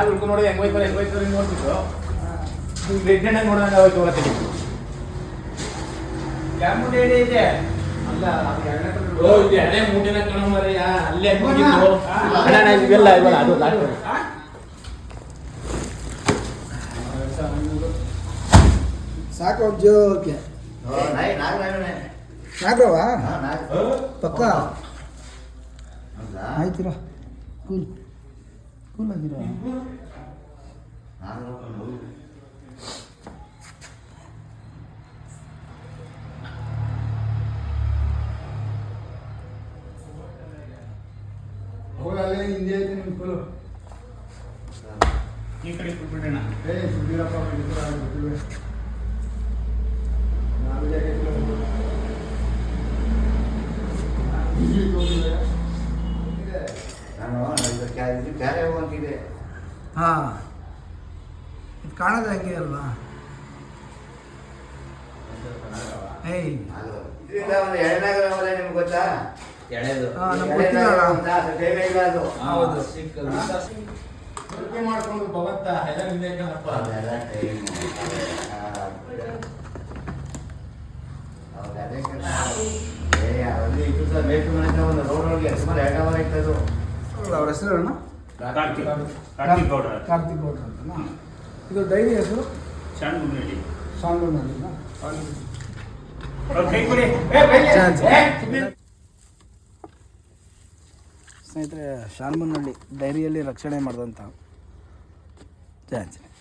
ಯಾರು ಹುಡ್ಕೊಂಡು ನೋಡಿ ಹೆಂಗ್ ಹೋಯ್ತಾರೆ ನೋಡ್ತಿದ್ರು ರೆಡ್ಡೆಣ್ಣ ನೋಡಿದಾಗ ಹೋಯ್ತು ಹೋಗತ್ತೆ ಯಾವ ಮೂಟೆ ಇದೆ ಅಲ್ಲ ಎರಡನೇ ಮೂಟೆನ ಕಣ ಮರೆಯ ಅಲ್ಲೇ ಹೋಗಿದ್ದು ಇವೆಲ್ಲ ಇವಲ್ಲ ಅದು ಸಾಕು ಜೋಕೆ ನಾಗರವಾ ಪಕ್ಕ ಆಯ್ತಿರ ಕೂಲ್ ಕೂಲ್ ಆಗಿರ ಹೋಗಲ್ಲೇ ಹಿಂದೆ ಐತೆ ನಿಮ್ಮ ಫುಲ್ಲು ಈ ಕಡೆ ಬಿಟ್ಬಿಡೋಣ ಸುಧೀರಪ್ಪ ಗೊತ್ತಿಲ್ಲ ನಾವು ಬೇರೆ ಹೋಗಂತಿದೆ ಹಾಂ ಇದು ಕಾಣೋದು ಹಂಗೆ ಅಲ್ವಾ ಏಯ್ ಇದರಿಂದ ಒಂದು ಎಳೆನಾಗಲ್ಲ ನಿಮ್ಗೆ ಗೊತ್ತಾ ಎಳೆದು ನಮ್ಗೆ ಗೊತ್ತಿಲ್ಲ ಹೌದು ಮಾಡ್ಕೊಂಡು ಭಗವಂತ ಎಲ್ಲ ನಿಂದೆ ಕಣಪ್ಪ ಒಂದು ರೋಡ್ ಒಳಗೆ ಸುಮಾರು 2 ಅವರ್ ಇರ್ತದು ಅವ್ರ ಹೆಸರು ಅಣ್ಣ ಕಾರ್ತಿಕ್ ಗೌಡ್ರ ಕಾರ್ತಿಕ್ ಗೌಡ್ರ ಅಂತನಾ ಇದು ಡೈರಿ ಹೆಸರು ಶಾಂತುನಹಳ್ಳಿ ಸಾಂಗ್ಳೂರಿನಲ್ಲಿನಾ ಕೈ ಕೊಡಿ ಸ್ನೇಹಿತರೆ ಶಾನ್ಮುನಹಳ್ಳಿ ಡೈರಿಯಲ್ಲಿ ರಕ್ಷಣೆ ಮಾಡಿದಂಥ ಜಯ ಆಂಜನೇಯ.